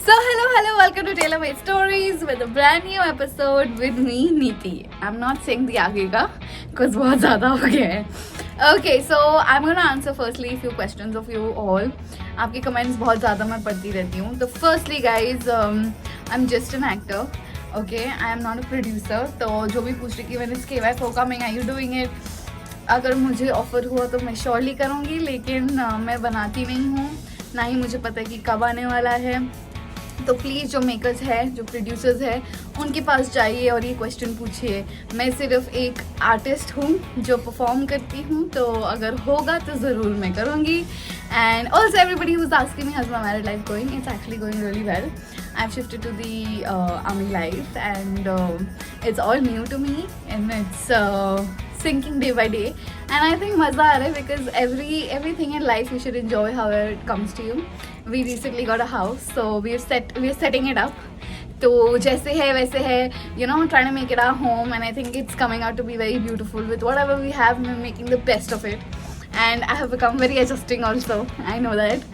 Hello, welcome to Taylor Made Stories with a brand new episode with me, Neeti. I'm not saying the आगे का, because बहुत ज़्यादा हो गया है. Okay, so I'm gonna answer firstly a few questions of you all. आपके comments बहुत ज़्यादा मैं पढ़ती रहती हूँ. So firstly, guys, I'm just an actor. Okay, I am not a producer. तो जो भी पूछ रही कि when is KY for coming, are you doing it? अगर मुझे ऑफर हुआ तो मैं श्योरली करूँगी, लेकिन मैं बनाती नहीं हूँ, ना ही मुझे पता है कि कब आने वाला है. तो प्लीज़ जो मेकर्स है, जो प्रोड्यूसर्स है, उनके पास जाइए और ये क्वेश्चन पूछिए. मैं सिर्फ एक आर्टिस्ट हूँ जो परफॉर्म करती हूँ, तो अगर होगा तो ज़रूर मैं करूँगी. And also everybody who is asking me how is my married life going, it's actually going really well. I have shifted to the army life and it's all new to me and it's sinking day by day, and I think maza aa raha hai because everything in life you should enjoy however it comes to you. We recently got a house, so we're setting it up. तो जैसे है वैसे है, you know, trying to make it our home, and I think it's coming out to be very beautiful with whatever we have. We're making the best of it, and I have become very adjusting also. I know that.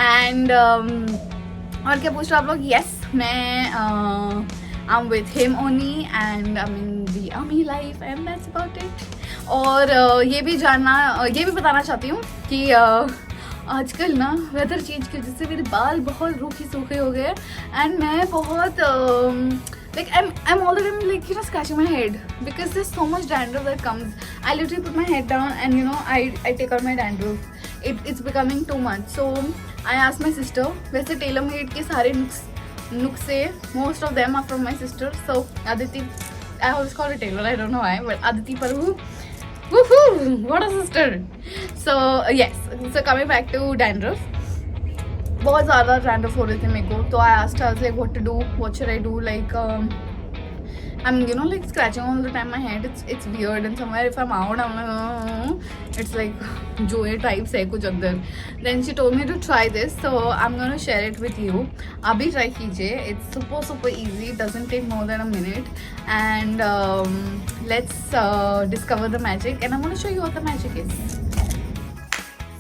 And और क्या पूछ रहे हो आप लोग? Yes, मैं I'm with him only, and I'm in the army life, and that's about it. और ये भी बताना चाहती हूँ कि आजकल ना वेदर चेंज की वजह से मेरे बाल बहुत रूखे सूखे हो गए, एंड मैं बहुत like I'm all the time like, you know, scratching my head because there's so much dandruff that comes. I literally put my head down and, you know, I take out my dandruff. It's becoming too much. So I asked my sister. वैसे tailor made के सारे नुस्खे, most of them are from my sister. So Aditi, I always call her Taylor, I don't know why, but Aditi Parvu, woohoo, what a sister. So yes, so coming back to dandruff, बहुत ज़्यादा dandruff हो रहे थे मेरे को. तो I asked her, I was like, what to do, what should I do, like I'm, you know, like scratching all the time my head. It's weird, and somewhere if I'm out, I'm like, it's like Joe types है कुछ अंदर. Then she told me to try this, so I'm gonna share it with you. आप भी try कीजिए. It's super easy. It doesn't take more than a minute, and let's discover the magic. And I'm gonna show you what the magic is.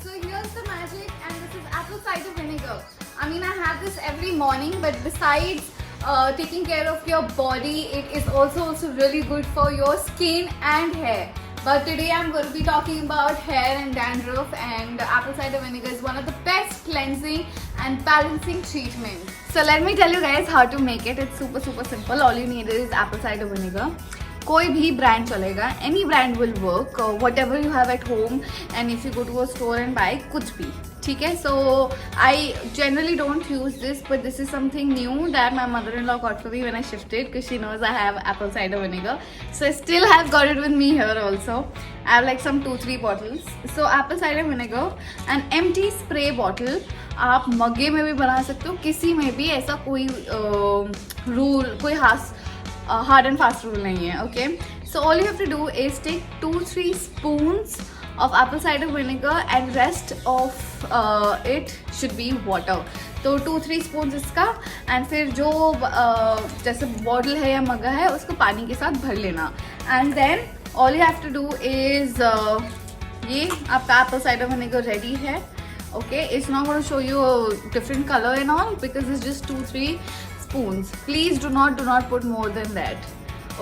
So here's the magic, and this is apple cider vinegar. I mean, I have this every morning, but besides taking care of your body, it is also really good for your skin and hair. But today I'm going to be talking about hair and dandruff, and apple cider vinegar is one of the best cleansing and balancing treatments. So let me tell you guys how to make it. It's super simple. All you need is apple cider vinegar. कोई भी brand चलेगा, any brand will work, whatever you have at home, and if you go to a store and buy, कुछ भी ठीक है. So I generally don't use this, but this is something new that my mother-in-law got for me when I shifted, because she knows I have apple cider vinegar. So I still have got it with me here also. I have like some 2-3 bottles. So apple cider vinegar, an empty spray bottle. आप मग्गे में भी बना सकते हो, किसी में भी, ऐसा कोई रूल, कोई hard and fast rule nahi hai. Okay, so all you have to do is take 2-3 spoons of apple cider vinegar, and rest of it should be water. तो 2-3 spoons इसका, and फिर जो जैसे बॉटल है या मग्गा है उसको पानी के साथ भर लेना. And then all you have to do is ये आपका apple cider vinegar ready है. Okay, it's not going to show you a different color and all because it's just 2-3 spoons. Please do not put more than that.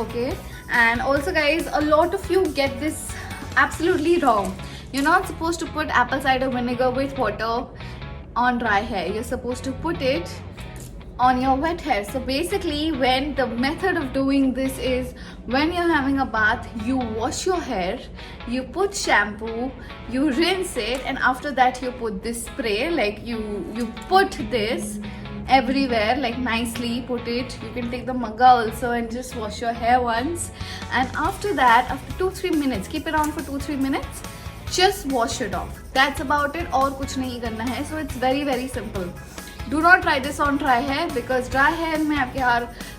Okay, and also guys, a lot of you get this absolutely wrong. You're not supposed to put apple cider vinegar with water on dry hair. You're supposed to put it on your wet hair. So basically, when the method of doing this is, when you're having a bath, you wash your hair, you put shampoo, you rinse it, and after that you put this spray. Like you put this everywhere, like nicely put it. You can take the mugga also and just wash your hair once, and after that, after 2-3 minutes, keep it on for 2-3 minutes, just wash it off. That's about it. और कुछ नहीं करना है. So it's very simple. Do not try this on dry hair, because dry hair में आपके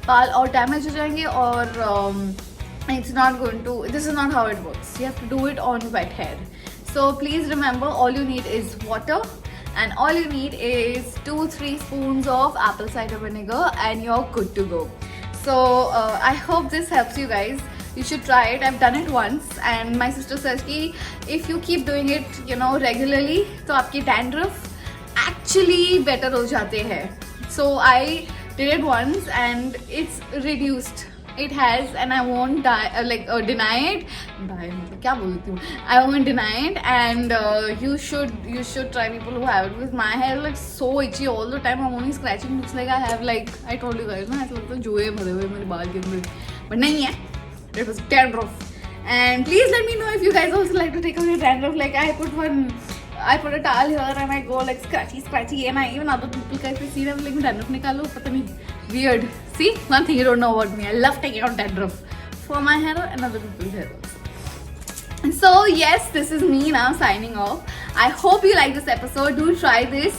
बाल और damage हो जाएंगे, और it's not going to, this is not how it works. You have to do it on wet hair. So please remember, all you need is water, and all you need is 2-3 spoons of apple cider vinegar, and you're good to go. So I hope this helps you guys. You should try it. I've done it once, and my sister says कि if you keep doing it, you know, regularly, तो आपकी dandruff actually better हो जाते हैं. So I did it once and it's reduced. It has, and I won't deny it. क्या बोलती हूँ? I won't deny it, and you should try, people who have it, because my hair like so itchy all the time. I'm only scratching. Looks like I have, like I told you guys, ना ऐसा लगता है जुए भरे हुए मेरे बाल के अंदर, but नहीं है. It was dandruff. And please let me know if you guys also like to take away dandruff. Like I put a towel here and I go like scratchy, and even other people guys see them like dandruff nikalo, pata nahi, weird. See, nothing, you don't know about me. I love taking out dandruff for my hair and other people's hair also. So yes, this is me now signing off. I hope you like this episode. Do try this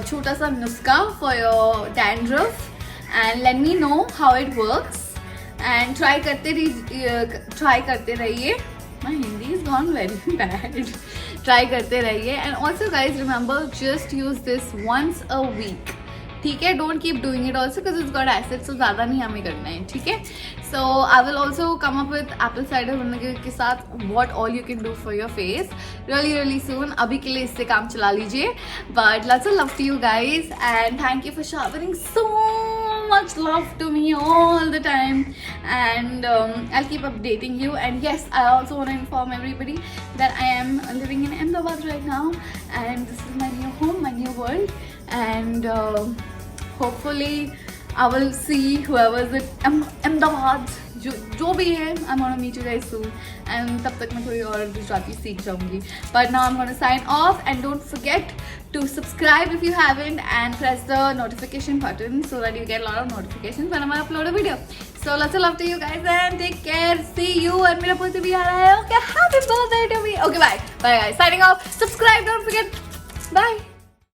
chota sa nuska for your dandruff and let me know how it works. And try करते रहिए. My Hindi is gone very bad. Try करते रहिए. And also guys, remember, just use this once a week. ठीक है, don't keep doing it also because it's got acid, so ज़्यादा नहीं हमें करना है, ठीक है. So I will also come up with apple cider vinegar के साथ what all you can do for your face really soon. अभी के लिए इससे काम चला लीजिए. But lots of love to you guys and thank you for showering so much love to me all the time, and I'll keep updating you. And yes, I also want to inform everybody that I am living in Ahmedabad right now, and this is my new home, my new world, and hopefully I will see whoever's in Ahmedabad, जो भी है. I'm gonna meet you guys soon, and तब तक मैं थोड़ी और गुजराती सीख जाऊंगी. But now I'm gonna sign off, and don't forget to subscribe if you haven't, and press the notification button so that you get a lot of notifications whenever I upload a video. So lots of love to you guys and take care. See you. And मेरा birthday भी आ रहा है. Okay, happy birthday to me. Okay, bye guys. Signing off. Subscribe. Don't forget. Bye.